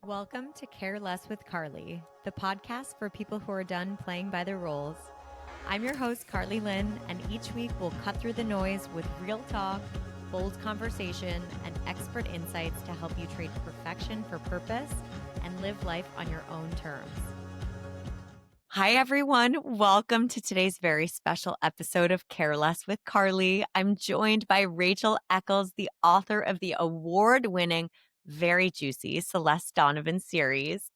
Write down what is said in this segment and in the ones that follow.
Welcome to Care Less with Carly, the podcast for people who are done playing by their roles. I'm your host, Carly Lynn, and each week we'll cut through the noise with real talk, bold conversation, and expert insights to help you trade perfection for purpose and live life on your own terms. Hi, everyone. Welcome to today's very special episode of Care Less with Carly. I'm joined by Rachael Eckles, the author of the award-winning, very juicy Celeste Donovan series.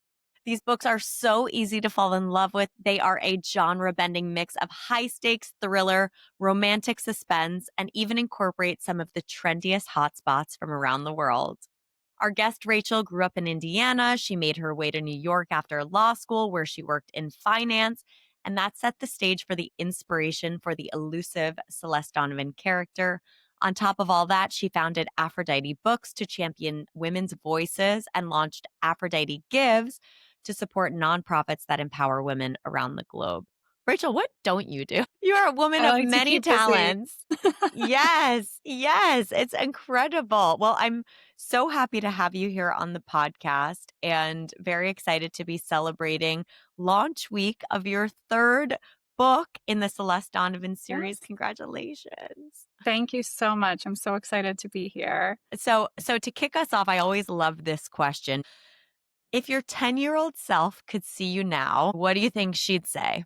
These books are so easy to fall in love with. They are a genre-bending mix of high-stakes thriller, romantic suspense, and even incorporate some of the trendiest hotspots from around the world. Our guest, Rachael, grew up in Indiana. She made her way to New York after law school, where she worked in finance. And that set the stage for the inspiration for the elusive Celeste Donovan character. On top of all that, she founded Aphrodite Books to champion women's voices and launched Aphrodite Gives to support nonprofits that empower women around the globe. Rachael, what don't you do? You are a woman I of like to many keep busy. talents. Yes, it's incredible. Well, I'm so happy to have you here on the podcast and very excited to be celebrating launch week of your third book in the Celeste Donovan series. Yes. Congratulations. Thank you so much. I'm so excited to be here. So to kick us off, I always love this question. If your 10-year-old self could see you now, what do you think she'd say?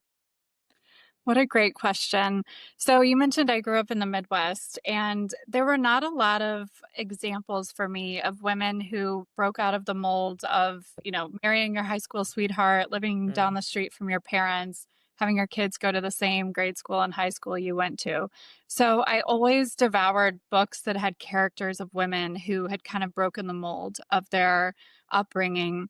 What a great question. So you mentioned I grew up in the Midwest, and there were not a lot of examples for me of women who broke out of the mold of, marrying your high school sweetheart, living down the street from your parents, having your kids go to the same grade school and high school you went to. So I always devoured books that had characters of women who had kind of broken the mold of their upbringing.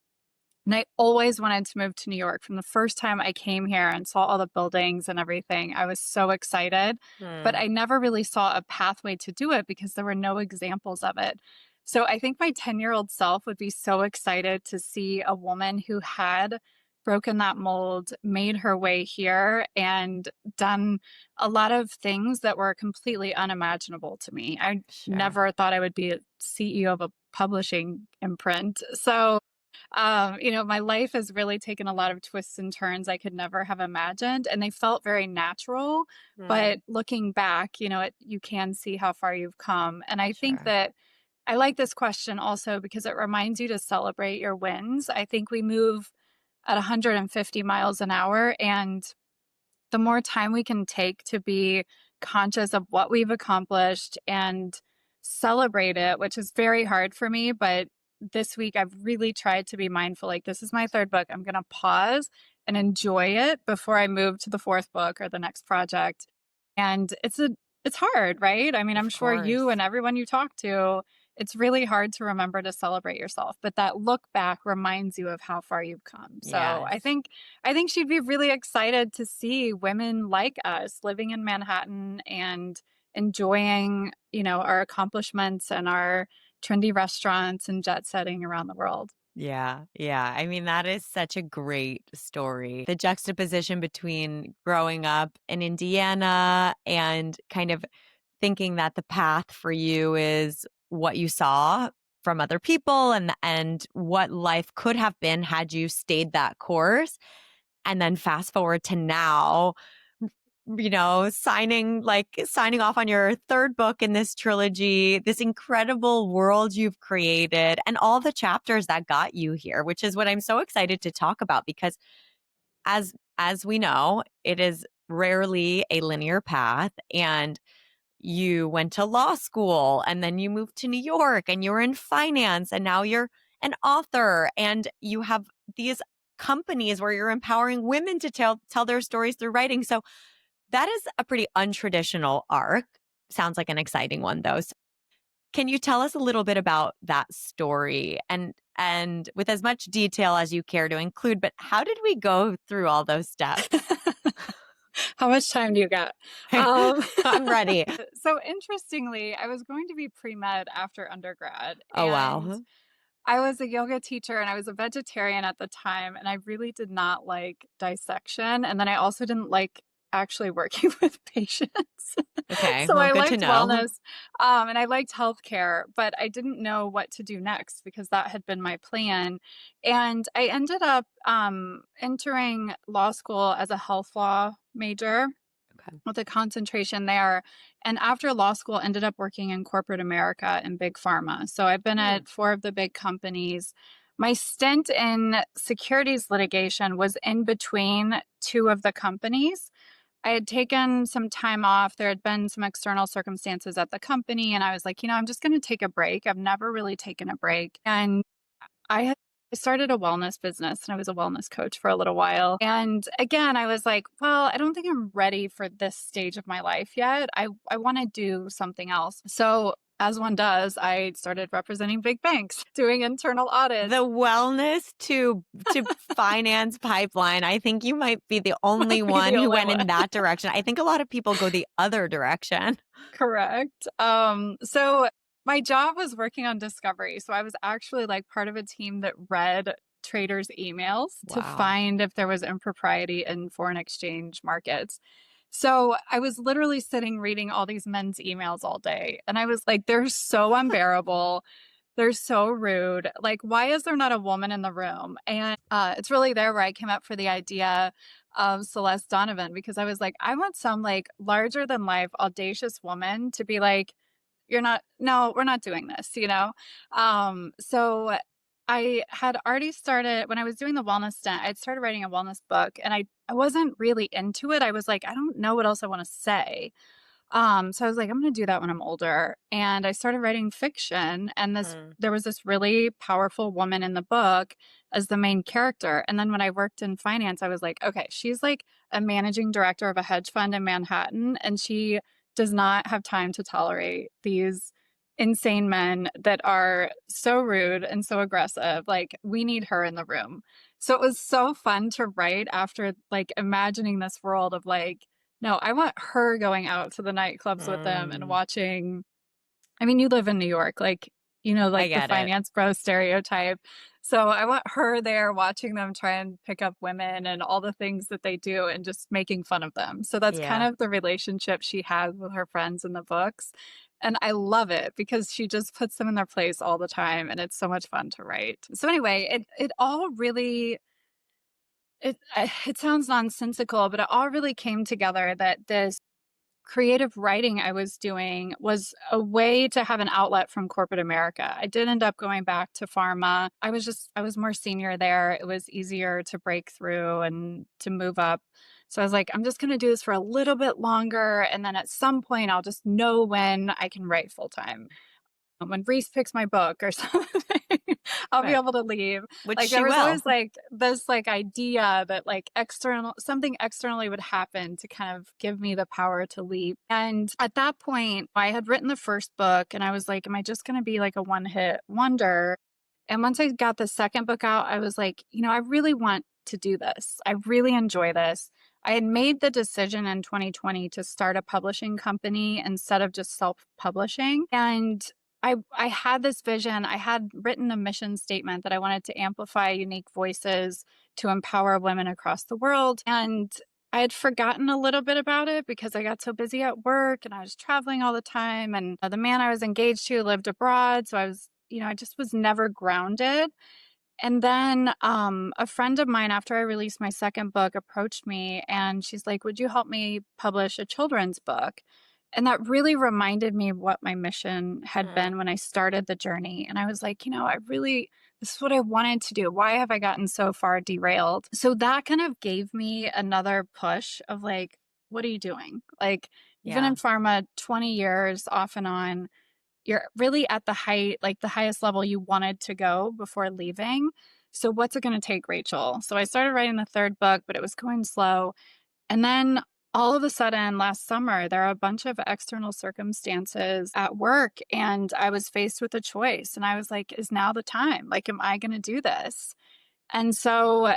And I always wanted to move to New York. From the first time I came here and saw all the buildings and everything, I was so excited. But I never really saw a pathway to do it because there were no examples of it. So I think my 10-year-old self would be so excited to see a woman who had broken that mold, made her way here, and done a lot of things that were completely unimaginable to me. I never thought I would be a CEO of a publishing imprint. So my life has really taken a lot of twists and turns I could never have imagined, and they felt very natural. But looking back, you can see how far you've come. And I think that I like this question also because it reminds you to celebrate your wins. I think we move at 150 miles an hour, and the more time we can take to be conscious of what we've accomplished and celebrate it, which is very hard for me, but this week I've really tried to be mindful. Like, this is my third book. I'm going to pause and enjoy it before I move to the fourth book or the next project. And it's hard, right? I mean, I'm sure you and everyone you talk to, it's really hard to remember to celebrate yourself, but that look back reminds you of how far you've come. So I think she'd be really excited to see women like us living in Manhattan and enjoying, our accomplishments and our trendy restaurants and jet setting around the world. Yeah. I mean, that is such a great story. The juxtaposition between growing up in Indiana and kind of thinking that the path for you is what you saw from other people and what life could have been had you stayed that course. And then fast forward to now, signing off on your third book in this trilogy, this incredible world you've created and all the chapters that got you here, which is what I'm so excited to talk about because as we know, it is rarely a linear path. And you went to law school and then you moved to New York and you were in finance and now you're an author and you have these companies where you're empowering women to tell their stories through writing. So that is a pretty untraditional arc. Sounds like an exciting one though. So can you tell us a little bit about that story and with as much detail as you care to include, but how did we go through all those steps? How much time do you got? I'm ready. So interestingly, I was going to be pre-med after undergrad. Oh, wow. I was a yoga teacher and I was a vegetarian at the time, and I really did not like dissection. And then I also didn't like actually working with patients. Okay. So Well, I good to liked know. wellness, and I liked healthcare, but I didn't know what to do next because that had been my plan. And I ended up entering law school as a health law major Okay. with a concentration there. And after law school, ended up working in corporate America in big pharma. So I've been Hmm. at four of the big companies. My stint in securities litigation was in between two of the companies. I had taken some time off. There had been some external circumstances at the company, and I was like, I'm just going to take a break. I've never really taken a break. And I started a wellness business and I was a wellness coach for a little while. And again, I was like, well, I don't think I'm ready for this stage of my life yet. I want to do something else. So as one does, I started representing big banks, doing internal audits. The wellness to finance pipeline. I think you might be the only Might be one the who only went one. in that direction. I think a lot of people go the other direction. Correct. So my job was working on discovery. So I was actually like part of a team that read traders' emails to Wow. find if there was impropriety in foreign exchange markets. So I was literally sitting reading all these men's emails all day. And I was like, they're so unbearable. They're so rude. Like, why is there not a woman in the room? And it's really there where I came up for the idea of Celeste Donovan because I was like, I want some like larger than life, audacious woman to be like, you're not, no, we're not doing this. So I had already started when I was doing the wellness stint, I'd started writing a wellness book and I wasn't really into it. I was like, I don't know what else I want to say. So I was like, I'm going to do that when I'm older. And I started writing fiction. And Hmm. there was this really powerful woman in the book as the main character. And then when I worked in finance, I was like, okay, she's like a managing director of a hedge fund in Manhattan. And she does not have time to tolerate these insane men that are so rude and so aggressive. Like, we need her in the room. So it was so fun to write after like imagining this world of like, no, I want her going out to the nightclubs with them and Mm, watching. I mean, you live in New York, like, I like the get it. finance bro stereotype. So I want her there watching them try and pick up women and all the things that they do and just making fun of them. So that's kind Yeah. of the relationship she has with her friends in the books. And I love it because she just puts them in their place all the time and it's so much fun to write. So anyway, it all really it sounds nonsensical, but it all really came together that this creative writing I was doing was a way to have an outlet from corporate America. I did end up going back to pharma. I was more senior there. It was easier to break through and to move up. So I was like, I'm just going to do this for a little bit longer. And then at some point, I'll just know when I can write full time. When Reese picks my book or something, I'll be Right. able to leave. Which Like there she was will. always like this like idea that like something externally would happen to kind of give me the power to leave. And at that point, I had written the first book and I was like, am I just going to be like a one-hit wonder? And once I got the second book out, I was like, I really want to do this. I really enjoy this. I had made the decision in 2020 to start a publishing company instead of just self-publishing. And I had this vision. I had written a mission statement that I wanted to amplify unique voices to empower women across the world. And I had forgotten a little bit about it because I got so busy at work and I was traveling all the time. And the man I was engaged to lived abroad. So I just was never grounded. And then a friend of mine, after I released my second book, approached me and she's like, would you help me publish a children's book? And that really reminded me of what my mission had Mm, been when I started the journey. And I was like, this is what I wanted to do. Why have I gotten so far derailed? So that kind of gave me another push of like, what are you doing? Like, you've been yeah. in pharma 20 years off and on, you're really at the highest level you wanted to go before leaving. So what's it going to take, Rachel? So I started writing the third book, but it was going slow. And then all of a sudden last summer, there are a bunch of external circumstances at work. And I was faced with a choice. And I was like, is now the time? Like, am I going to do this? And so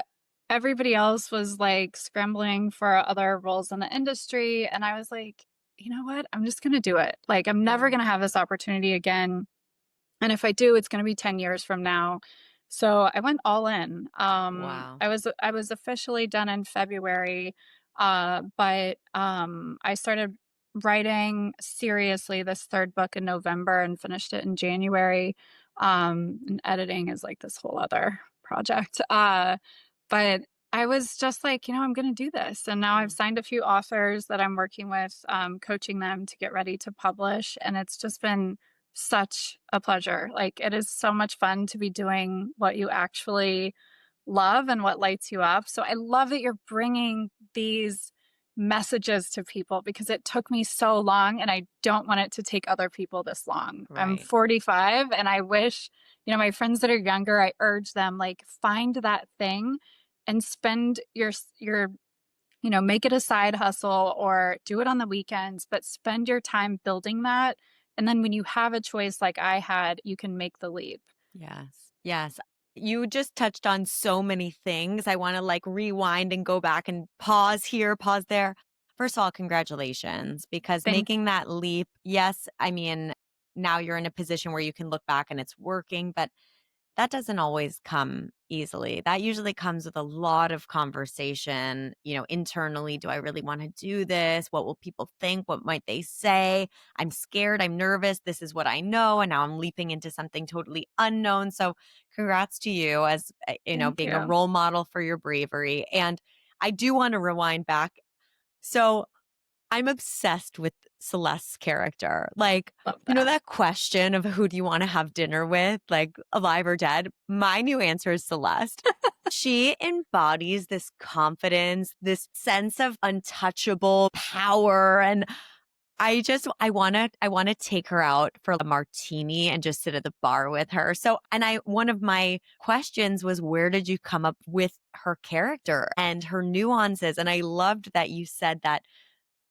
everybody else was like scrambling for other roles in the industry. And I was like, you know what? I'm just going to do it. Like, I'm never Mm, going to have this opportunity again. And if I do, it's going to be 10 years from now. So I went all in. wow. I was officially done in February. But I started writing seriously this third book in November and finished it in January. And editing is like this whole other project. But I was just like, I'm going to do this. And now I've Mm. signed a few authors that I'm working with, coaching them to get ready to publish. And it's just been such a pleasure. Like, it is so much fun to be doing what you actually love and what lights you up. So I love that you're bringing these messages to people because it took me so long and I don't want it to take other people this long. I'm Right. 45 and I wish, my friends that are younger, I urge them like find that thing and spend make it a side hustle or do it on the weekends, but spend your time building that. And then when you have a choice like I had, you can make the leap. Yes. Yes. You just touched on so many things. I want to like rewind and go back and pause here, pause there. First of all, congratulations, because Thank making that leap, yes, I mean, now you're in a position where you can look back and it's working, but that doesn't always come easily. That usually comes with a lot of conversation, internally. Do I really want to do this? What will people think? What might they say? I'm scared. I'm nervous. This is what I know. And now I'm leaping into something totally unknown. So, congrats to you as, thank being a you. role model for your bravery. And I do want to rewind back. So, I'm obsessed with Celeste's character. Like, Love that. that question of who do you want to have dinner with, like alive or dead? My new answer is Celeste. She embodies this confidence, this sense of untouchable power. And I want to take her out for a martini and just sit at the bar with her. So, and one of my questions was, where did you come up with her character and her nuances? And I loved that you said that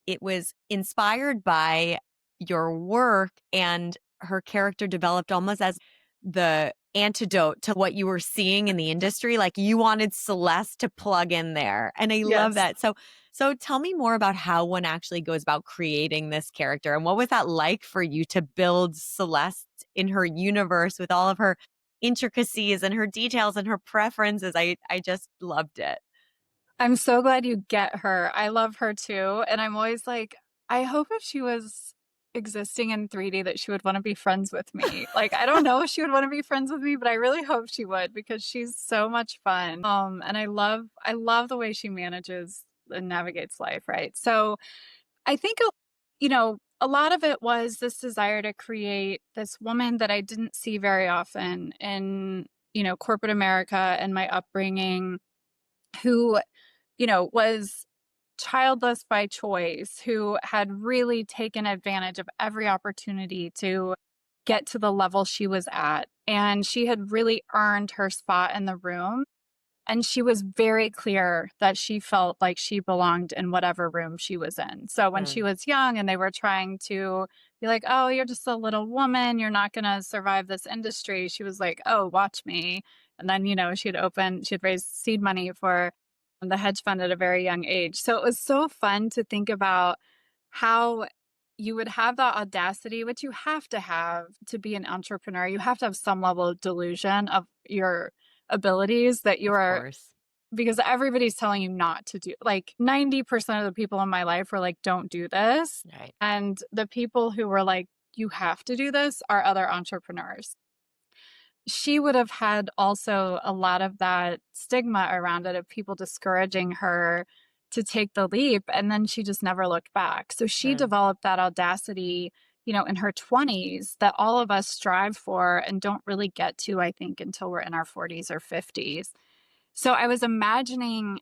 it was inspired by your work and her character developed almost as the antidote to what you were seeing in the industry. Like you wanted Celeste to plug in there. And I love Yes. that. So tell me more about how one actually goes about creating this character and what was that like for you to build Celeste in her universe with all of her intricacies and her details and her preferences. I just loved it. I'm so glad you get her. I love her too. And I'm always like, I hope if she was existing in 3D that she would want to be friends with me. Like, I don't know if she would want to be friends with me, but I really hope she would because she's so much fun. And I love the way she manages and navigates life, right? So I think, a lot of it was this desire to create this woman that I didn't see very often in, corporate America and my upbringing who was childless by choice, who had really taken advantage of every opportunity to get to the level she was at. And she had really earned her spot in the room. And she was very clear that she felt like she belonged in whatever room she was in. So when she Mm, was young and they were trying to be like, oh, you're just a little woman, you're not going to survive this industry, she was like, oh, watch me. And then, she had raised seed money for the hedge fund at a very young age. So it was so fun to think about how you would have that audacity, which you have to be an entrepreneur. You have to have some level of delusion of your abilities that you of are course. because everybody's telling you not to do like 90% of the people in my life were like, don't do this. Right. And the people who were like, you have to do this are other entrepreneurs. She would have had also a lot of that stigma around it of people discouraging her to take the leap. And then she just never looked back. So she Mm, developed that audacity, in her 20s that all of us strive for and don't really get to, I think, until we're in our 40s or 50s. So I was imagining,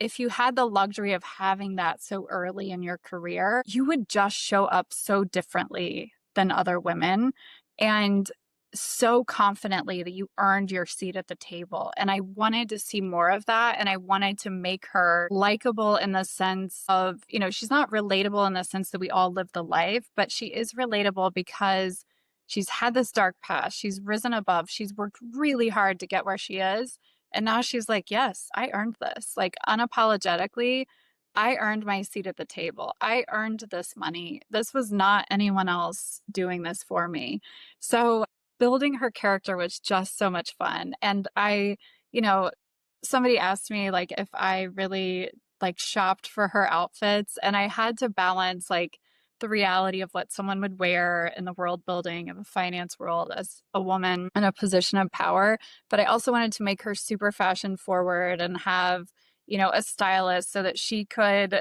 if you had the luxury of having that so early in your career, you would just show up so differently than other women and so confidently that you earned your seat at the table. And I wanted to see more of that. And I wanted to make her likable in the sense of, she's not relatable in the sense that we all live the life, but she is relatable because she's had this dark past. She's risen above. She's worked really hard to get where she is. And now she's like, yes, I earned this. Like unapologetically, I earned my seat at the table. I earned this money. This was not anyone else doing this for me. So building her character was just so much fun. And you know, somebody asked me like if I really like shopped for her outfits, and I had to balance like the reality of what someone would wear in the world building of a finance world as a woman in a position of power. But I also wanted to make her super fashion forward and have, a stylist so that she could,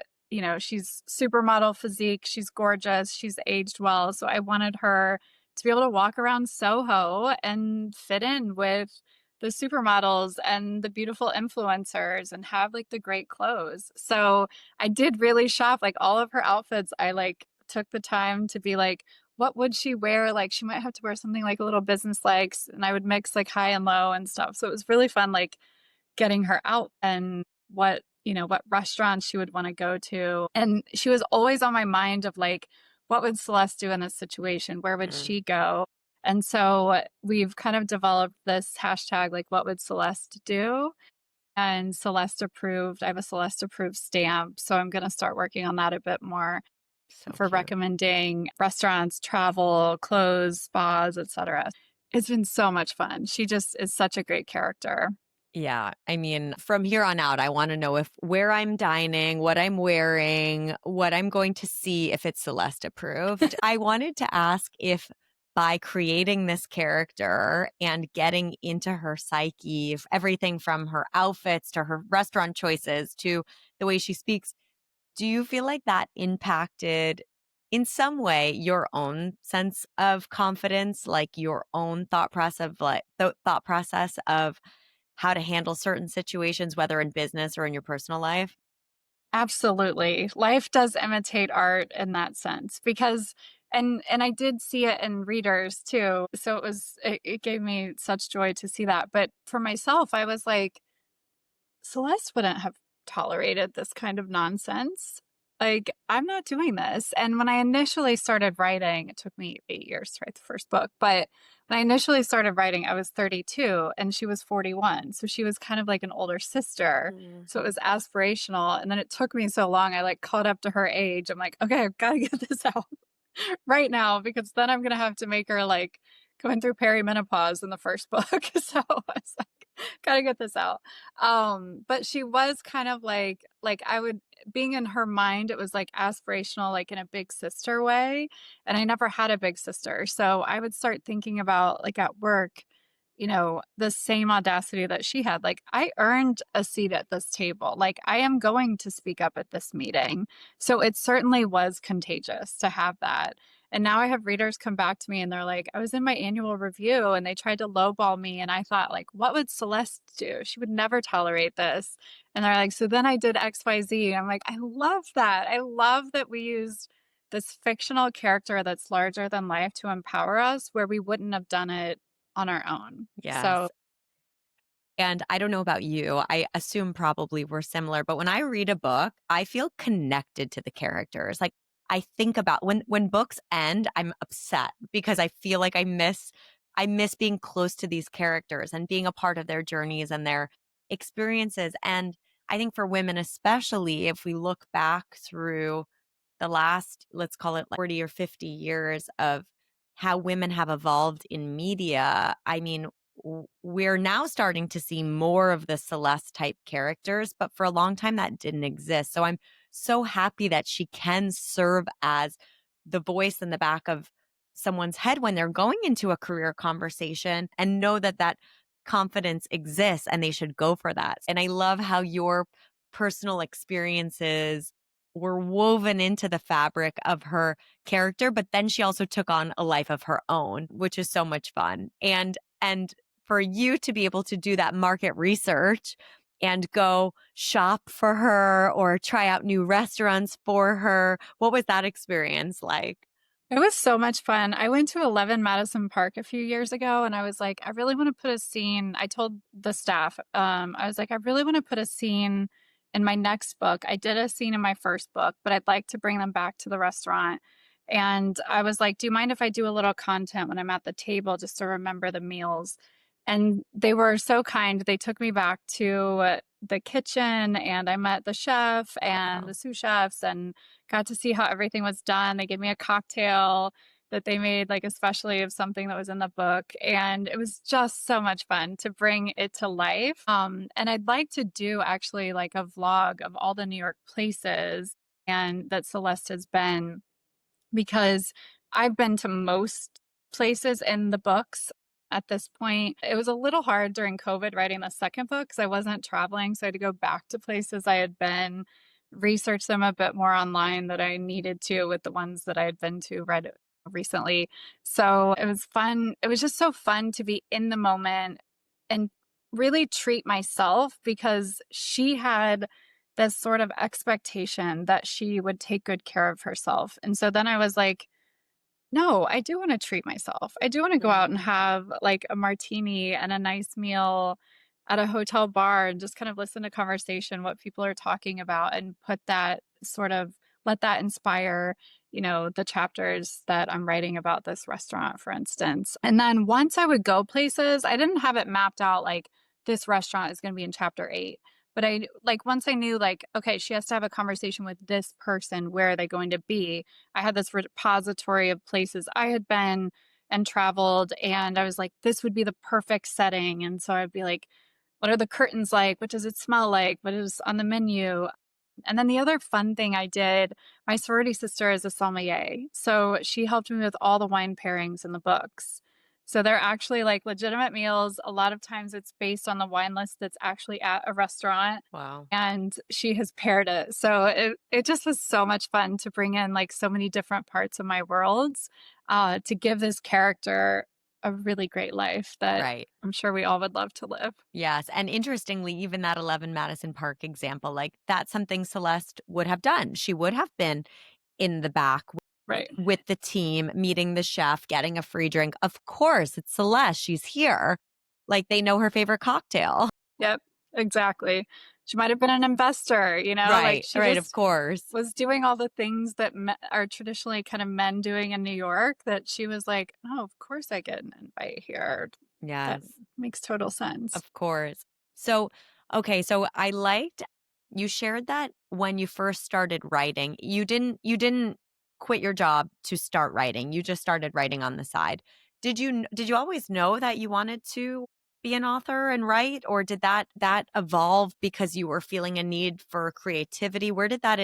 she's supermodel physique, she's gorgeous, she's aged well. So I wanted her to be able to walk around Soho and fit in with the supermodels and the beautiful influencers and have like the great clothes. So I did really shop like all of her outfits. I like took the time to be like, what would she wear? Like she might have to wear something like a little business legs, and I would mix like high and low and stuff. So it was really fun, like getting her out and what restaurants she would want to go to. And she was always on my mind of like, what would Celeste do in this situation? Where would Mm. she go? And so we've kind of developed this hashtag, like, what would Celeste do? And Celeste approved. I have a Celeste approved stamp. So I'm going to start working on that a bit more So for cute. recommending restaurants, travel, clothes, spas, etc. It's been so much fun. She just is such a great character. Yeah. I mean, from here on out, I want to know if where I'm dining, what I'm wearing, what I'm going to see, if it's Celeste approved. I wanted to ask if by creating this character and getting into her psyche, everything from her outfits to her restaurant choices to the way she speaks, do you feel like that impacted in some way your own sense of confidence, like your own thought process of thought process of how to handle certain situations, whether in business or in your personal life? Absolutely. Life does imitate art in that sense because and I did see it in readers too. So it gave me such joy to see that. But for myself, I was like, Celeste wouldn't have tolerated this kind of nonsense. Like, I'm not doing this. And when I initially started writing, it took me 8 years to write the first book. But when I initially started writing, I was 32 and she was 41. So she was kind of like an older sister. Mm. So it was aspirational. And then it took me so long, I like caught up to her age. I'm like, okay, I've got to get this out right now because then I'm gonna have to make her like going through perimenopause in the first book. So I was like, gotta get this out. But she was kind of like I would being in her mind, it was like aspirational, like in a big sister way. And I never had a big sister. So I would start thinking about like at work, the same audacity that she had. Like, I earned a seat at this table. Like, I am going to speak up at this meeting. So it certainly was contagious to have that. And now I have readers come back to me and they're like, I was in my annual review and they tried to lowball me. And I thought, like, what would Celeste do? She would never tolerate this. And they're like, so then I did XYZ. I'm like, I love that. I love that we used this fictional character that's larger than life to empower us where we wouldn't have done it on our own. So Yes. And I don't know about you, I assume probably we're similar, but when I read a book, I feel connected to the characters. Like I think about when books end, I'm upset because I feel like I miss being close to these characters and being a part of their journeys and their experiences. And I think for women especially, if we look back through the last, let's call it like 40 or 50 years of how women have evolved in media, I mean, we're now starting to see more of the Celeste type characters, but for a long time that didn't exist. So I'm so happy that she can serve as the voice in the back of someone's head when they're going into a career conversation and know that that confidence exists and they should go for that. And I love how your personal experiences were woven into the fabric of her character, but then she also took on a life of her own, which is so much fun. And for you to be able to do that market research and go shop for her or try out new restaurants for her, what was that experience like? it was so much fun. I went to 11 Madison Park a few years ago and I was like, I really want to put a scene. I told the staff, I was like, I really want to put a scene in my next book. I did a scene in my first book, but I'd like to bring them back to the restaurant. And I was like, do you mind if I do a little content when I'm at the table just to remember the meals? And they were so kind. They took me back to the kitchen and I met the chef and Wow. the sous chefs and got to see how everything was done. They gave me a cocktail. that they made, like, especially of something that was in the book. And it was just so much fun to bring it to life. And I'd like to do actually like a vlog of all the New York places and that Celeste has been, because I've been to most places in the books at this point. It was a little hard during COVID writing the second book because I wasn't traveling. So I had to go back to places I had been, research them a bit more online that I needed to with the ones that I had been to read recently. So it was fun. It was just so fun to be in the moment and really treat myself, because she had this sort of expectation that she would take good care of herself. And so then I was like, no, I do want to treat myself. I do want to go out and have like a martini and a nice meal at a hotel bar and just kind of listen to conversation, what people are talking about, and put that sort of let that inspire, the chapters that I'm writing about this restaurant, for instance. And then once I would go places, I didn't have it mapped out like this restaurant is going to be in chapter 8. But I like once I knew like, okay, she has to have a conversation with this person. Where are they going to be? I had this repository of places I had been and traveled, and I was like, this would be the perfect setting. And so I'd be like, what are the curtains like? What does it smell like? What is on the menu? And then the other fun thing I did, my sorority sister is a sommelier. So she helped me with all the wine pairings in the books. So they're actually like legitimate meals. A lot of times it's based on the wine list that's actually at a restaurant. Wow. And she has paired it. So it just was so much fun to bring in like so many different parts of my worlds, to give this character a really great life that Right. I'm sure we all would love to live. Yes. And interestingly, even that 11 Madison Park example, like that's something Celeste would have done. She would have been in the back Right. with the team, meeting the chef, getting a free drink. Of course, it's Celeste. She's here. Like they know her favorite cocktail. Yep, exactly. She might have been an investor, like Right. she Right. Of just course. was doing all the things that are traditionally kind of men doing in New York, that she was like, oh, of course I get an invite here. That Yes. makes total sense. Of course. So, okay, so I liked you shared that when you first started writing, you didn't quit your job to start writing. You just started writing on the side. Did you always know that you wanted to be an author and write, or did that evolve because you were feeling a need for creativity? Where did that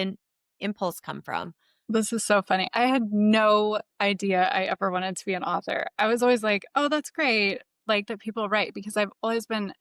impulse come from? This is so funny. I had no idea I ever wanted to be an author. I was always like, oh, that's great, like that people write, because I've always been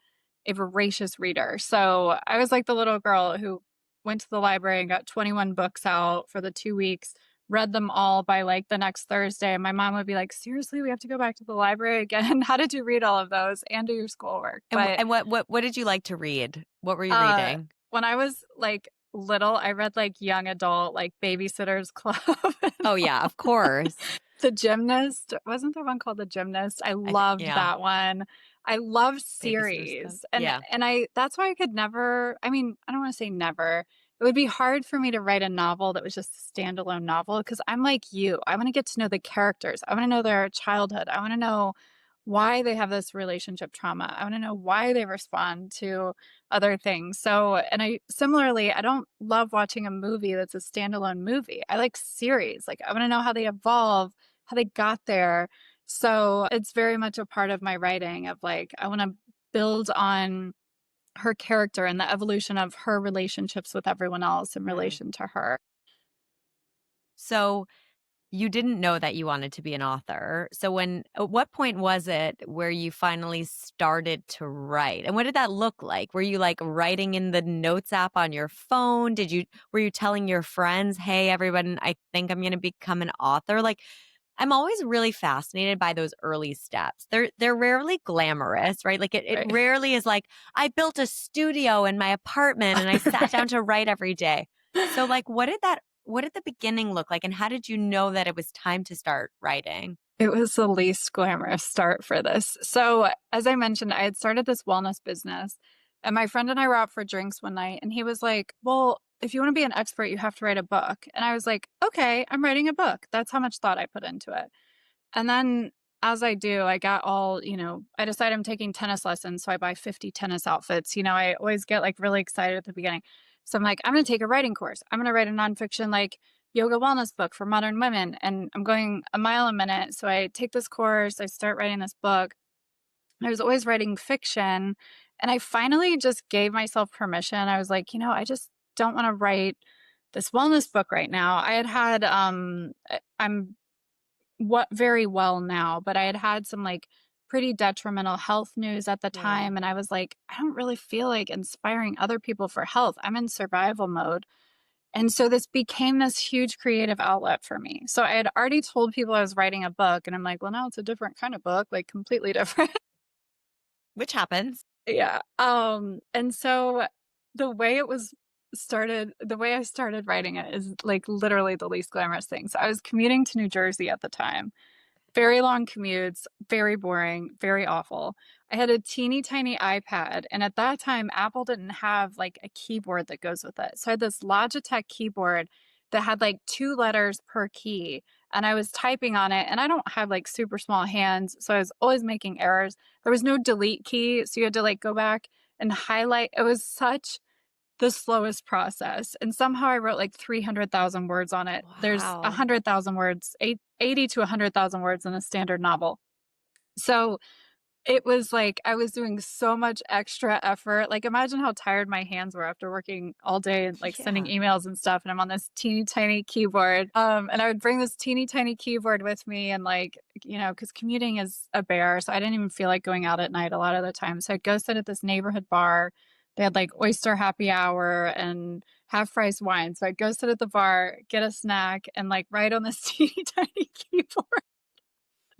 a voracious reader. So I was like the little girl who went to the library and got 21 books out for the 2 weeks, read them all by like the next Thursday. And my mom would be like, seriously, we have to go back to the library again? How did you read all of those and do your schoolwork? And But and what did you like to read? What were you uh, reading? when I was like little, I read like young adult, like Babysitter's Club. and Oh yeah, of course. The Gymnast. Wasn't there one called The Gymnast? I loved Yeah, that one. I love Babysitter's Club. series. And Yeah. and I that's why I could never, I mean, I don't want to say never. It would be hard for me to write a novel that was just a standalone novel, because I'm like you. I want to get to know the characters. I want to know their childhood. I want to know why they have this relationship trauma. I want to know why they respond to other things. So, and I similarly, I don't love watching a movie that's a standalone movie. I like series. Like I want to know how they evolve, how they got there. So it's very much a part of my writing of like, I want to build on her character and the evolution of her relationships with everyone else in Right. relation to her. So you didn't know that you wanted to be an author. So at what point was it where you finally started to write? And what did that look like? Were you like writing in the notes app on your phone? Were you telling your friends, "Hey everyone, I think I'm going to become an author?" Like I'm always really fascinated by those early steps. They're rarely glamorous, right? Like it Right. rarely is like I built a studio in my apartment and I sat down to write every day. So like what did the beginning look like and how did you know that it was time to start writing? It was the least glamorous start for this. So, as I mentioned, I had started this wellness business, and my friend and I were out for drinks one night, and he was like, well, if you want to be an expert, you have to write a book. And I was like, okay, I'm writing a book. That's how much thought I put into it. And then, as I do, I got all, I decide I'm taking tennis lessons. So I buy 50 tennis outfits. I always get like really excited at the beginning. So I'm like, I'm going to take a writing course. I'm going to write a nonfiction, like yoga wellness book for modern women, and I'm going a mile a minute. So I take this course, I start writing this book. I was always writing fiction, and I finally just gave myself permission. I was like, I just don't want to write this wellness book right now. I'm what very well now, but I had had some like pretty detrimental health news at the Yeah. time. And I was like, I don't really feel like inspiring other people for health. I'm in survival mode. And so this became this huge creative outlet for me. So I had already told people I was writing a book, and I'm like, well, now it's a different kind of book, like completely different. Which happens. Yeah. And so the way it was the way I started writing it is like literally the least glamorous thing. So I was commuting to New Jersey at the time. Very long commutes, very boring, very awful. I had a teeny tiny iPad, and at that time, Apple didn't have like a keyboard that goes with it. So I had this Logitech keyboard that had like 2 letters per key, and I was typing on it, and I don't have like super small hands, so I was always making errors. There was no delete key, so you had to like go back and highlight. It was such the slowest process. And somehow I wrote like 300,000 words on it. There's Wow. 100,000 words, 80 to 100,000 words in a standard novel. So it was like I was doing so much extra effort. Like imagine how tired my hands were after working all day and like sending Yeah. emails and stuff. And I'm on this teeny tiny keyboard. And I would bring this teeny tiny keyboard with me, and like, because commuting is a bear. So I didn't even feel like going out at night a lot of the time. So I'd go sit at this neighborhood bar. They had like oyster happy hour and half price wine. So I'd go sit at the bar, get a snack, and like write on this teeny tiny keyboard.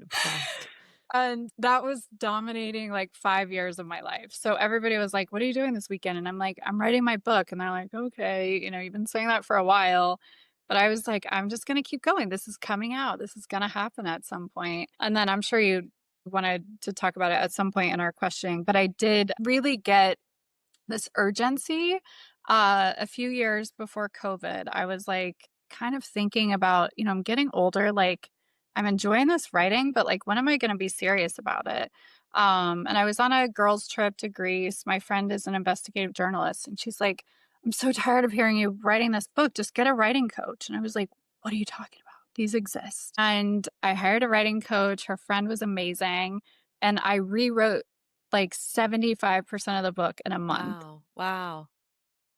Obsessed. And that was dominating like 5 years of my life. So everybody was like, "What are you doing this weekend?" And I'm like, "I'm writing my book." And they're like, "Okay, you've been saying that for a while." But I was like, "I'm just going to keep going. This is coming out. This is going to happen at some point." And then I'm sure you wanted to talk about it at some point in our questioning, but I did really get this urgency a few years before COVID. I was like kind of thinking about, I'm getting older, like I'm enjoying this writing, but like when am I going to be serious about it? And I was on a girls trip to Greece. My friend is an investigative journalist, and she's like, "I'm so tired of hearing you writing this book. Just get a writing coach." And I was like, "What are you talking about? These exist." And I hired a writing coach. Her friend was amazing. And I rewrote like 75% of the book in a month. Wow. Wow.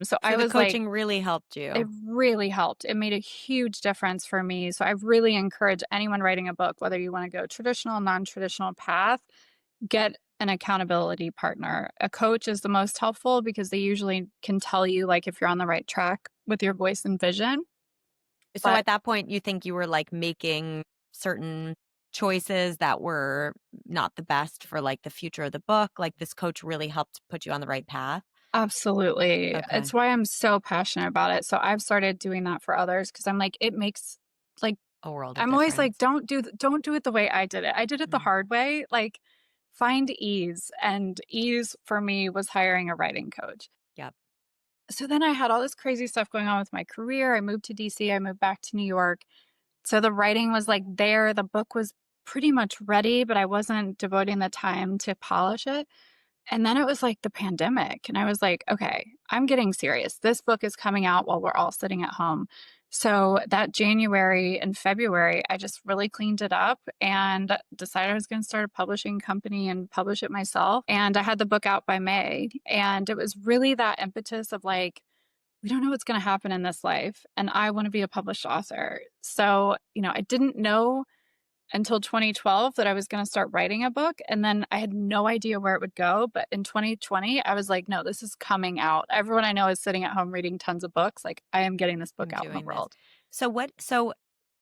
So I So the was like, coaching really helped it you. really helped. It made a huge difference for me. So I really encourage anyone writing a book, whether you want to go traditional, non-traditional path, get an accountability partner. A coach is the most helpful because they usually can tell you like if you're on the right track with your voice and vision. So But at that point, you think you were like making certain choices that were not the best for like the future of the book. Like this coach really helped put you on the right path. absolutely. Okay. It's why I'm so passionate about it. So I've started doing that for others because I'm like, it makes like A world of I'm always like, difference. don't do it the way I did it. I did it the Mm. hard way. Like find ease. And ease for me was hiring a writing coach. Yep. So then I had all this crazy stuff going on with my career. I moved to DC, I moved back to New York. So the writing was like there. The book was pretty much ready, but I wasn't devoting the time to polish it. And then it was like the pandemic. And I was like, okay, I'm getting serious. This book is coming out while we're all sitting at home. So that January and February, I just really cleaned it up and decided I was going to start a publishing company and publish it myself. And I had the book out by May. And it was really that impetus of like, we don't know what's going to happen in this life. And I want to be a published author. So, I didn't know until 2012 that I was going to start writing a book. And then I had no idea where it would go. But in 2020, I was like, no, this is coming out. Everyone I know is sitting at home reading tons of books. Like, I am getting this book I'm out in the doing this. world. So what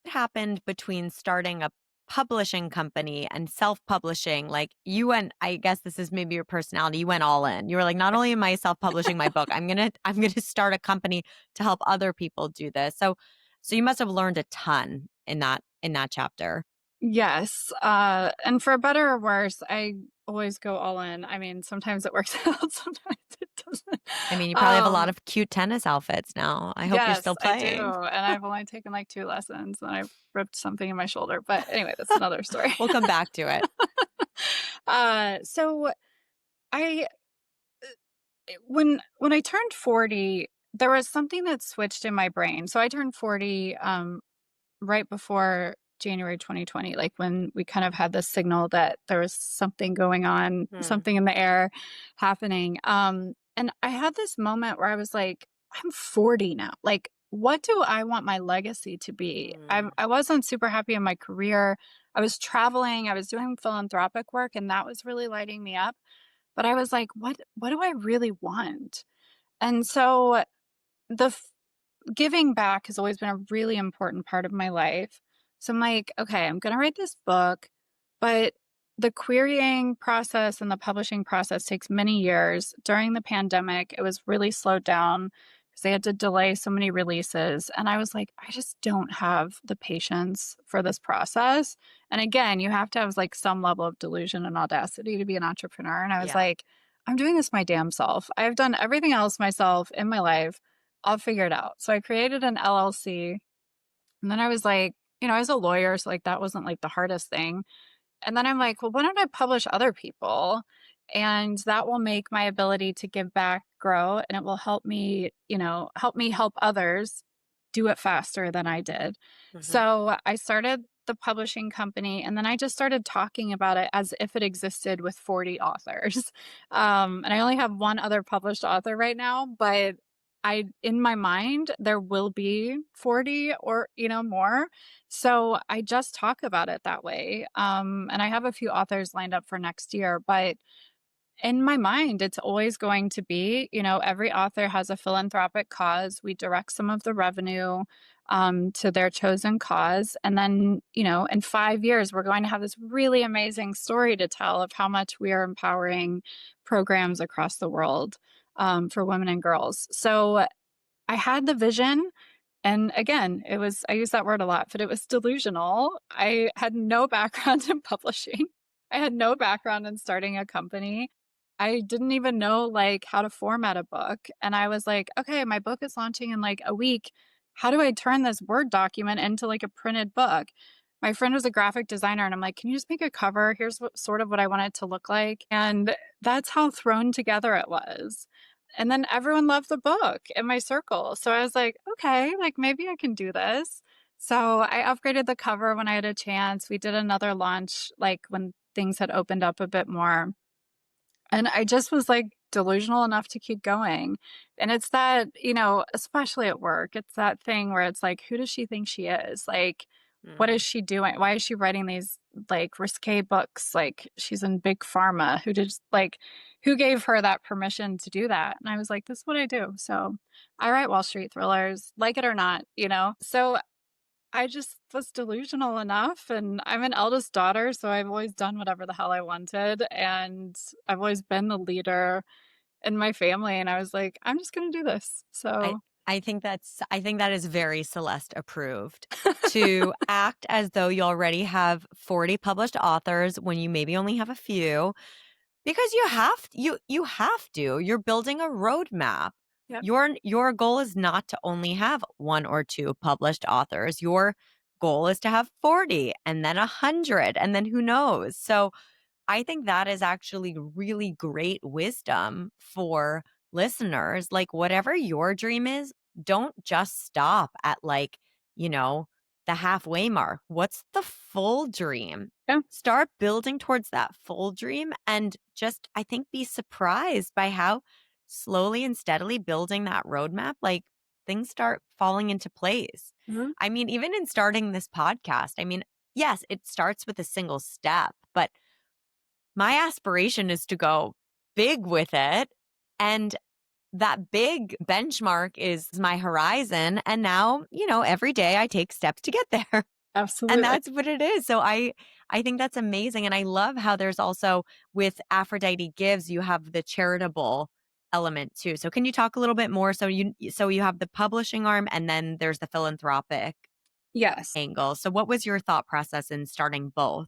happened between starting a publishing company and self-publishing? Like you went, I guess this is maybe your personality, you went all in. You were like, not only am I self-publishing my book, I'm gonna start a company to help other people do this. So you must have learned a ton in that chapter. Yes. And for better or worse, I always go all in. I mean, sometimes it works out, sometimes it doesn't. I mean, you probably have a lot Um, of cute tennis outfits now. I hope you're yes, still I do. playing. And I've only taken like 2 lessons, and I've ripped something in my shoulder. But anyway, that's another story. We'll come back to it. So I when I turned 40, there was something that switched in my brain. So I turned 40 right before January 2020, like when we kind of had this signal that there was something going on, Hmm. something in the air happening. And I had this moment where I was like, I'm 40 now. Like, what do I want my legacy to be? Hmm. I wasn't super happy in my career. I was traveling, I was doing philanthropic work, and that was really lighting me up. But I was like, what do I really want? And so the giving back has always been a really important part of my life. So I'm like, okay, I'm going to write this book, but the querying process and the publishing process takes many years. During the pandemic, it was really slowed down because they had to delay so many releases. And I was like, I just don't have the patience for this process. And again, you have to have like some level of delusion and audacity to be an entrepreneur. And I was Yeah. like, I'm doing this my damn self. I've done everything else myself in my life. I'll figure it out. So I created an LLC. And then I was like, I was a lawyer, so like that wasn't like the hardest thing. And then I'm like, well, why don't I publish other people? And that will make my ability to give back grow, and it will help me, help me help others do it faster than I did. Hmm. So I started the publishing company, and then I just started talking about it as if it existed with 40 authors. And I only have one other published author right now, but in my mind, there will be 40 or, more. So I just talk about it that way. And I have a few authors lined up for next year, but in my mind, it's always going to be, every author has a philanthropic cause. We direct some of the revenue to their chosen cause. And then, in 5 years, we're going to have this really amazing story to tell of how much we are empowering programs across the world for women and girls. So I had the vision. And again, I use that word a lot, but it was delusional. I had no background in publishing. I had no background in starting a company. I didn't even know like how to format a book. And I was like, okay, my book is launching in like a week. How do I turn this Word document into like a printed book? My friend was a graphic designer, and I'm like, can you just make a cover? Here's sort of what I want it to look like. And that's how thrown together it was. And then everyone loved the book in my circle. So I was like, okay, like maybe I can do this. So I upgraded the cover when I had a chance. We did another launch like when things had opened up a bit more. And I just was like delusional enough to keep going. And it's that, especially at work, it's that thing where it's like, who does she think she is? Like, what is she doing? Why is she writing these like risque books? Like, she's in big pharma. Who gave her that permission to do that? And I was like, this is what I do. So I write Wall Street thrillers, like it or not. So I just was delusional enough, and I'm an eldest daughter, so I've always done whatever the hell I wanted, and I've always been the leader in my family, and I was like, I'm just gonna do this. I So I think that is very Celeste approved to act as though you already have 40 published authors when you maybe only have a few, because you have to. You're building a roadmap. yep. Your goal is not to only have one or two published authors. Your goal is to have 40 and then 100 and then who knows. So I think that is actually really great wisdom for listeners. Like, whatever your dream is, don't just stop at you know, the halfway mark. What's the full dream? Yeah. Start building towards that full dream and just, I think, be surprised by how slowly and steadily building that roadmap, like things start falling into place. Mhm. I mean, even in starting this podcast, I mean, yes, it starts with a single step, but my aspiration is to go big with it. And that big benchmark is my horizon. And now, every day I take steps to get there. And Absolutely. that's what it is. So I think that's amazing. And I love how there's also with Aphrodite Gives, you have the charitable element too. So can you talk a little bit more? So you have the publishing arm and then there's the philanthropic Yes. angle. So what was your thought process in starting both?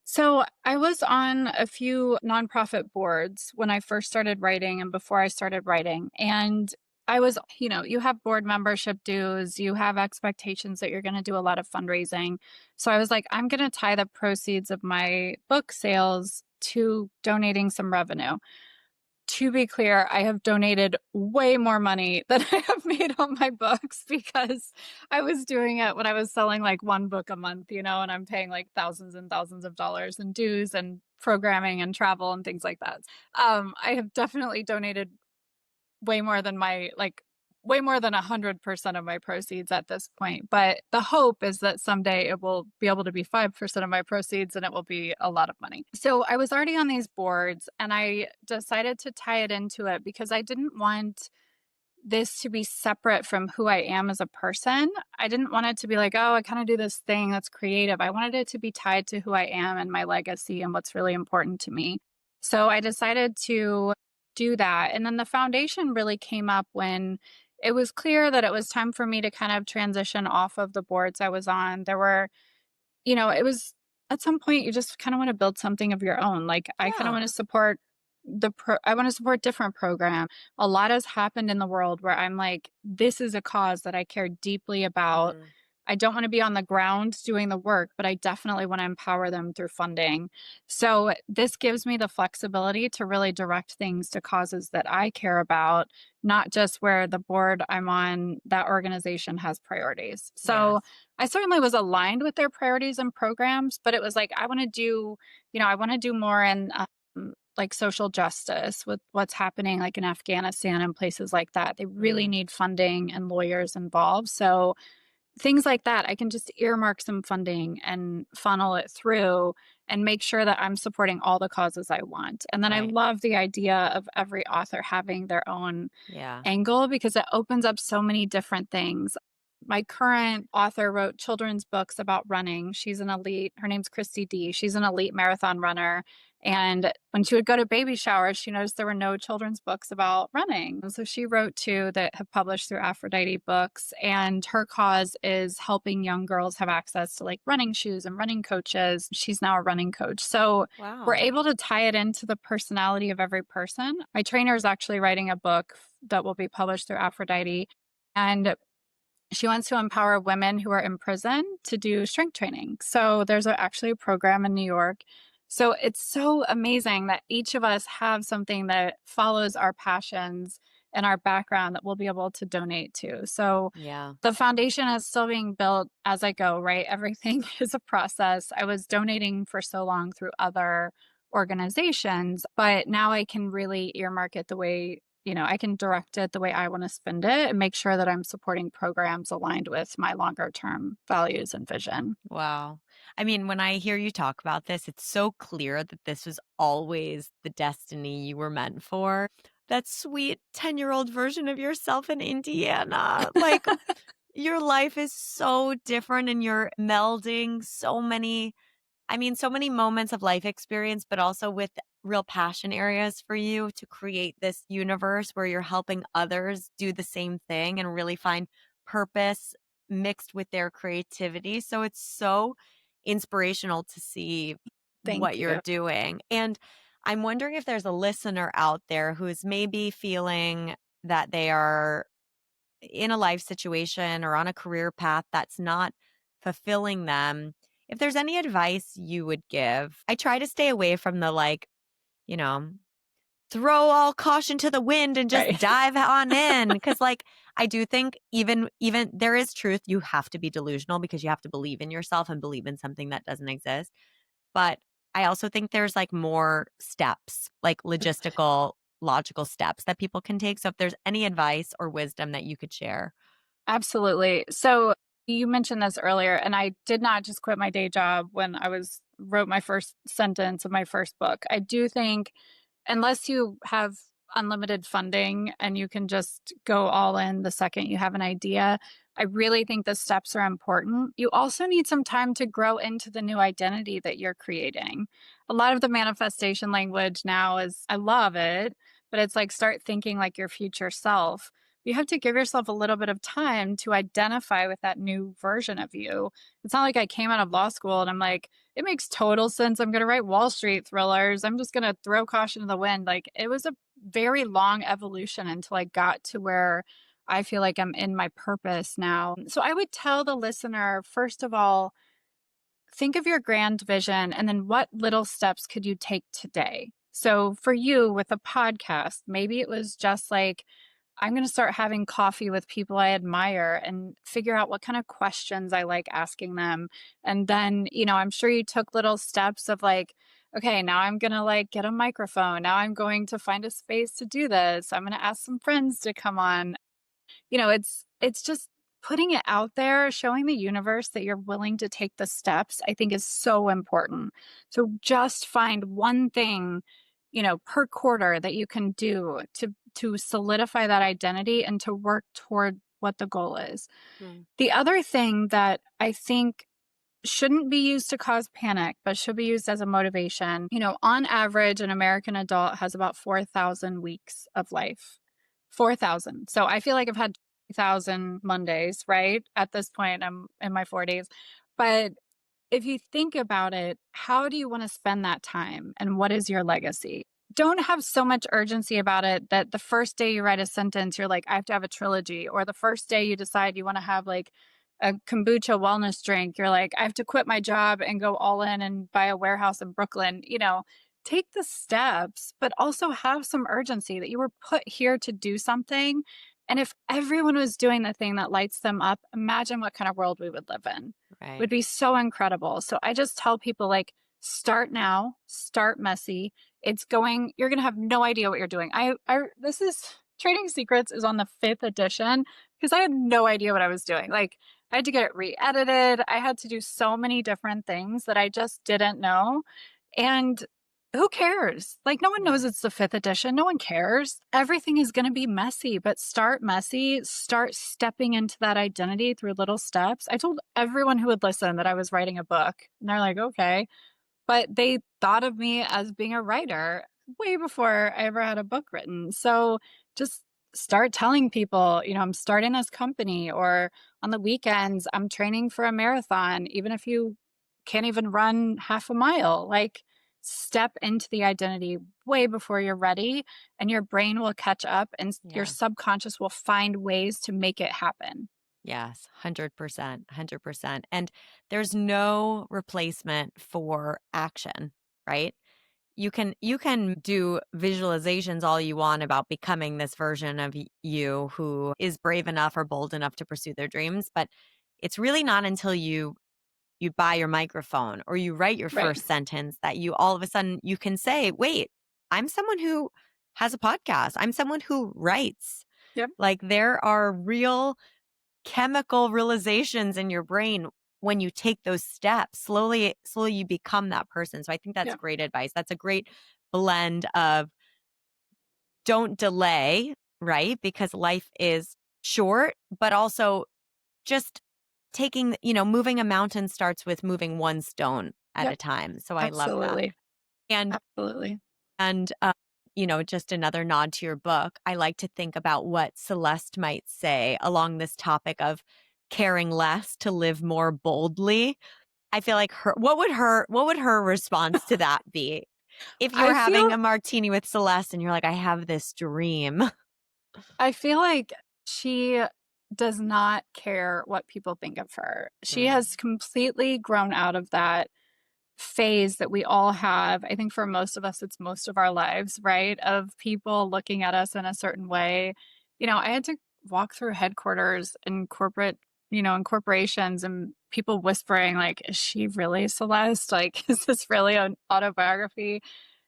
So I was on a few nonprofit boards when I first started writing and before I started writing. And I was, you have board membership dues, you have expectations that you're going to do a lot of fundraising. So I was like, I'm going to tie the proceeds of my book sales to donating some revenue. To be clear, I have donated way more money than I have made on my books because I was doing it when I was selling like one book a month, and I'm paying like thousands and thousands of dollars in dues and programming and travel and things like that. I have definitely donated way more than way more than 100% of my proceeds at this point. But the hope is that someday it will be able to be 5% of my proceeds and it will be a lot of money. So I was already on these boards and I decided to tie it into it because I didn't want this to be separate from who I am as a person. I didn't want it to be like, oh, I kind of do this thing that's creative. I wanted it to be tied to who I am and my legacy and what's really important to me. So I decided to do that. And then the foundation really came up when it was clear that it was time for me to kind of transition off of the boards I was on. There were it was at some point you just kind of want to build something of your own. Like I kind of Yeah. want to support I want to support different program. A lot has happened in the world where I'm like, this is a cause that I care deeply about. Mhm. I don't want to be on the ground doing the work, but I definitely want to empower them through funding. So this gives me the flexibility to really direct things to causes that I care about, not just where the board I'm on, that organization has priorities. So Yes. I certainly was aligned with their priorities and programs, but it was like, I want to do more in like social justice with what's happening like in Afghanistan and places like that. They really Mm. need funding and lawyers involved. So things like that, I can just earmark some funding and funnel it through and make sure that I'm supporting all the causes I want. And then I Right. love the idea of every author having their own Yeah. angle because it opens up so many different things. My current author wrote children's books about running. Her name's Christy D. She's an elite marathon runner. And when she would go to baby showers, she noticed there were no children's books about running. And so she wrote two that have published through Aphrodite books. And her cause is helping young girls have access to like running shoes and running coaches. She's now a running coach. So we're Wow. able to tie it into the personality of every person. My trainer is actually writing a book that will be published through Aphrodite. And she wants to empower women who are in prison to do strength training. So there's actually a program in New York. So it's so amazing that each of us have something that follows our passions and our background that we'll be able to donate to. So Yeah. the foundation is still being built as I go, right? Everything is a process. I was donating for so long through other organizations, but now I can really earmark it the way I can direct it the way I want to spend it and make sure that I'm supporting programs aligned with my longer term values and vision. Wow. I mean, when I hear you talk about this, it's so clear that this was always the destiny you were meant for. That sweet 10-year-old version of yourself in Indiana. Like, your life is so different and you're melding so many moments of life experience, but also with real passion areas for you to create this universe where you're helping others do the same thing and really find purpose mixed with their creativity. So it's so inspirational to see Thank what you're you. doing. And I'm wondering if there's a listener out there who's maybe feeling that they are in a life situation or on a career path that's not fulfilling them, if there's any advice you would give. I try to stay away from the you know, throw all caution to the wind and just Right. dive on in because I do think even there is truth. You have to be delusional because you have to believe in yourself and believe in something that doesn't exist. But I also think there's more steps, like logical steps that people can take. So if there's any advice or wisdom that you could share. Absolutely. So you mentioned this earlier, and I did not just quit my day job when wrote my first sentence of my first book. I do think unless you have unlimited funding and you can just go all in the second you have an idea, I really think the steps are important. You also need some time to grow into the new identity that you're creating. A lot of the manifestation language now is, I love it, but it's like start thinking like your future self. You have to give yourself a little bit of time to identify with that new version of you. It's not like I came out of law school and I'm like, it makes total sense. I'm going to write Wall Street thrillers. I'm just going to throw caution to the wind. Like it was a very long evolution until I got to where I feel like I'm in my purpose now. So I would tell the listener, first of all, think of your grand vision and then what little steps could you take today? So for you with a podcast, maybe it was just like, I'm going to start having coffee with people I admire and figure out what kind of questions I like asking them. And then, I'm sure you took little steps of like, okay, now I'm going to like get a microphone. Now I'm going to find a space to do this. I'm going to ask some friends to come on. It's just putting it out there, showing the universe that you're willing to take the steps, I think is so important. So just find one thing, per quarter that you can do to solidify that identity and to work toward what the goal is. Mm. The other thing that I think shouldn't be used to cause panic, but should be used as a motivation. On average, an American adult has about 4,000 weeks of life. 4,000. So I feel like I've had 2,000 Mondays, right? At this point, I'm in my 40s. But if you think about it, how do you want to spend that time? And what is your legacy? Don't have so much urgency about it that the first day you write a sentence, you're like, I have to have a trilogy. Or the first day you decide you want to have like a kombucha wellness drink, you're like, I have to quit my job and go all in and buy a warehouse in Brooklyn. Take the steps, but also have some urgency that you were put here to do something. And if everyone was doing the thing that lights them up, imagine what kind of world we would live in. Right. Would be so incredible. So I just tell people like, start now, start messy. You're going to have no idea what you're doing. This is Trading Secrets is on the 5th edition because I had no idea what I was doing. Like I had to get it re-edited. I had to do so many different things that I just didn't know. And who cares? Like no one knows it's the 5th edition. No one cares. Everything is going to be messy, but start messy, start stepping into that identity through little steps. I told everyone who would listen that I was writing a book and they're like, okay, but they thought of me as being a writer way before I ever had a book written. So just start telling people, I'm starting this company, or on the weekends, I'm training for a marathon, even if you can't even run half a mile. Like step into the identity way before you're ready, and your brain will catch up and your subconscious will find ways to make it happen. Yes, 100%, 100%. And there's no replacement for action, right? You can do visualizations all you want about becoming this version of you who is brave enough or bold enough to pursue their dreams, but it's really not until you buy your microphone or you write your first sentence that you all of a sudden you can say, wait, I'm someone who has a podcast. I'm someone who writes. Yep. Like there are real chemical realizations in your brain when you take those steps. Slowly you become that person. So I think that's great advice. That's a great blend of don't delay, right? Because life is short, but also just taking, moving a mountain starts with moving one stone at a time. So I love that. And absolutely. And, just another nod to your book, I like to think about what Celeste might say along this topic of caring less to live more boldly. I feel like what would her response to that be? If you were having a martini with Celeste and you're like, I have this dream. I feel like she does not care what people think of her. She has completely grown out of that phase that we all have. I think for most of us, it's most of our lives, right? Of people looking at us in a certain way. I had to walk through headquarters in in corporations and people whispering like, is she really Celeste? Like, is this really an autobiography?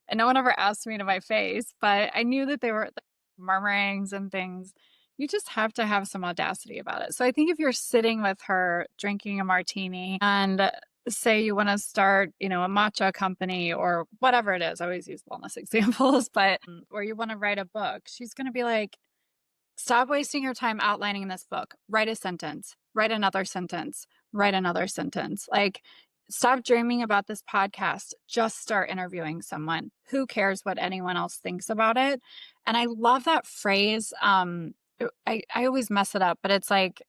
And no one ever asked me to my face, but I knew that they were murmurings and things. You just have to have some audacity about it. So I think if you're sitting with her drinking a martini and say you want to start, a matcha company or whatever it is, I always use wellness examples, but or you want to write a book, she's going to be like, stop wasting your time outlining this book. Write a sentence, write another sentence, write another sentence. Like, stop dreaming about this podcast. Just start interviewing someone. Who cares what anyone else thinks about it? And I love that phrase. I always mess it up, but it's like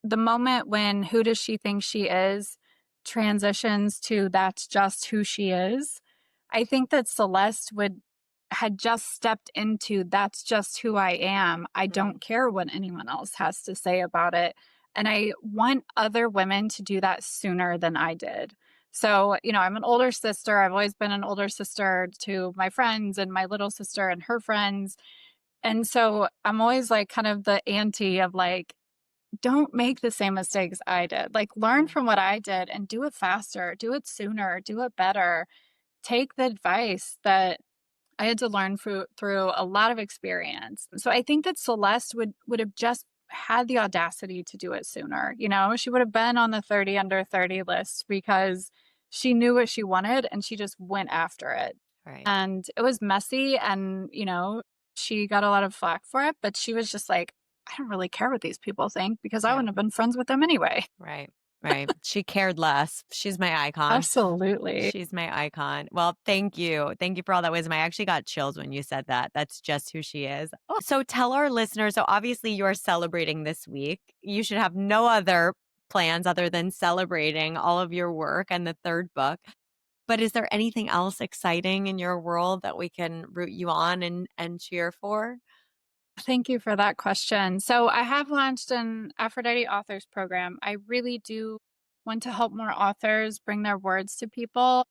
the moment when who does she think she is transitions to that's just who she is. I think that Celeste had just stepped into that's just who I am. I don't care what anyone else has to say about it. And I want other women to do that sooner than I did. So, I'm an older sister. I've always been an older sister to my friends and my little sister and her friends. And so I'm always like kind of the auntie of like, don't make the same mistakes I did. Like, learn Yeah. from what I did and do it faster, do it sooner, do it better. Take the advice that I had to learn through a lot of experience. So I think that Celeste would have just had the audacity to do it sooner. She would have been on the 30 under 30 list because she knew what she wanted and she just went after it. Right. And it was messy and, she got a lot of flack for it, but she was just like, I don't really care what these people think because I Yeah. wouldn't have been friends with them anyway. Right. Right. She cared less. She's my icon. Absolutely. She's my icon. Well, thank you. Thank you for all that wisdom. I actually got chills when you said that. That's just who she is. So tell our listeners, so obviously you're celebrating this week. You should have no other plans other than celebrating all of your work and the third book. But is there anything else exciting in your world that we can root you on and cheer for? Thank you for that question. So, I have launched an Aphrodite authors program. I really do want to help more authors bring their words to people.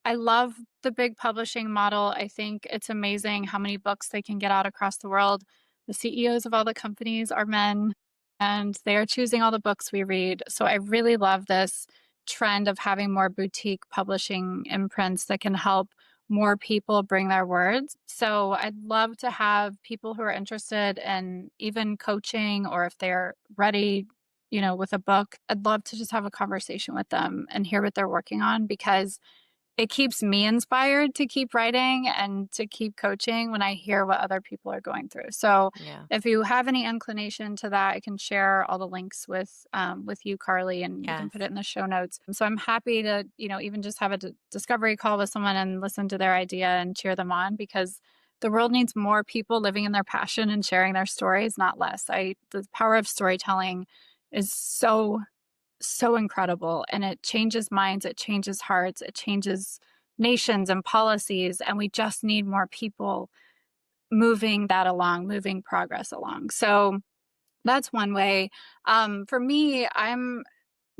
I love the big publishing model. I think it's amazing how many books they can get out across the world. The CEOs of all the companies are men, and they are choosing all the books we read. So, I really love this trend of having more boutique publishing imprints that can help more people bring their words. So I'd love to have people who are interested in even coaching or if they're ready, with a book. I'd love to just have a conversation with them and hear what they're working on because it keeps me inspired to keep writing and to keep coaching when I hear what other people are going through. So Yeah. if you have any inclination to that, I can share all the links with you, Carly, and we can Yes. put it in the show notes. So I'm happy to, even just have a discovery call with someone and listen to their idea and cheer them on because the world needs more people living in their passion and sharing their stories, not less. The power of storytelling is so incredible and it changes minds, it changes hearts, it changes nations and policies. And we just need more people moving that along, moving progress along. So that's one way. For me, I'm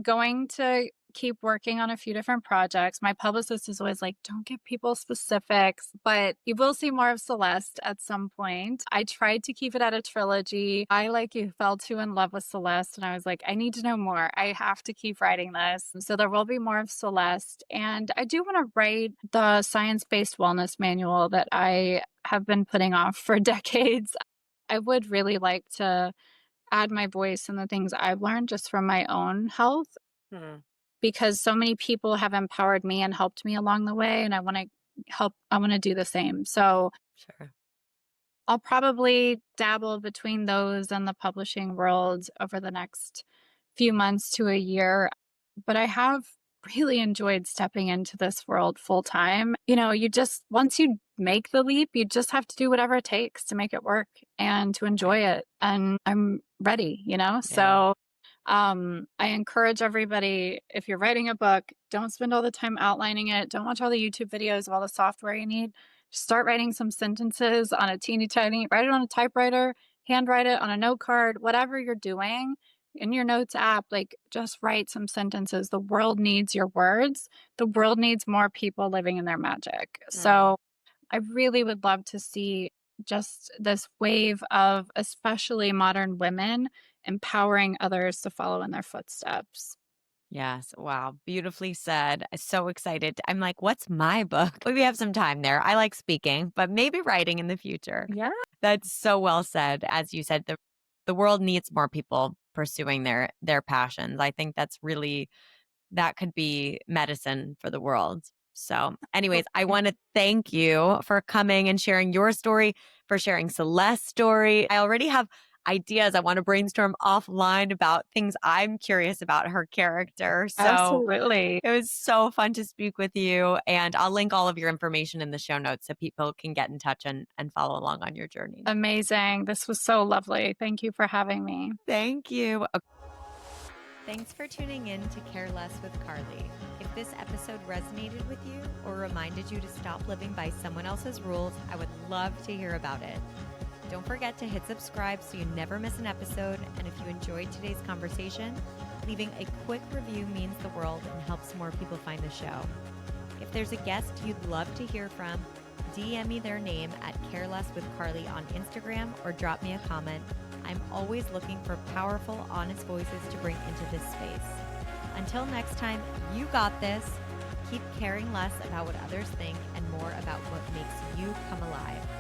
going to keep working on a few different projects. My publicist is always like, don't give people specifics, but you will see more of Celeste at some point. I tried to keep it at a trilogy. I, like you, fell too in love with Celeste, and I was like, I need to know more. I have to keep writing this. So there will be more of Celeste. And I do want to write the science-based wellness manual that I have been putting off for decades. I would really like to add my voice and the things I've learned just from my own health Hmm. because so many people have empowered me and helped me along the way. And I want to do the same. So Sure. I'll probably dabble between those and the publishing world over the next few months to a year. But I have really enjoyed stepping into this world full time. Once you make the leap, you just have to do whatever it takes to make it work and to enjoy it. And I'm ready, Yeah. So I encourage everybody, if you're writing a book, don't spend all the time outlining it. Don't watch all the YouTube videos of all the software you need. Just start writing some sentences on a teeny tiny, write it on a typewriter, handwrite it on a note card, whatever you're doing in your notes app, like just write some sentences. The world needs your words. The world needs more people living in their magic. Mm. So I really would love to see just this wave of especially modern women empowering others to follow in their footsteps. Yes. Wow. Beautifully said. So excited. I'm like, what's my book? We have some time there. I like speaking, but maybe writing in the future. Yeah. That's so well said. As you said, the world needs more people pursuing their passions. I think that could be medicine for the world. So, anyways, I want to thank you for coming and sharing your story, for sharing Celeste's story. I already have ideas. I want to brainstorm offline about things I'm curious about her character. So, Absolutely. it was so fun to speak with you. And I'll link all of your information in the show notes so people can get in touch and follow along on your journey. Amazing. This was so lovely. Thank you for having me. Thank you. Thanks for tuning in to Care Less with Carly. If this episode resonated with you or reminded you to stop living by someone else's rules, I would love to hear about it. Don't forget to hit subscribe so you never miss an episode. And if you enjoyed today's conversation, Leaving a quick review means the world and helps more people find the show. If there's a guest you'd love to hear from, DM me their name at carelesswithcarly on Instagram or drop me a comment. I'm always looking for powerful, honest voices to bring into this space. Until next time, you got this. Keep caring less about what others think and more about what makes you come alive.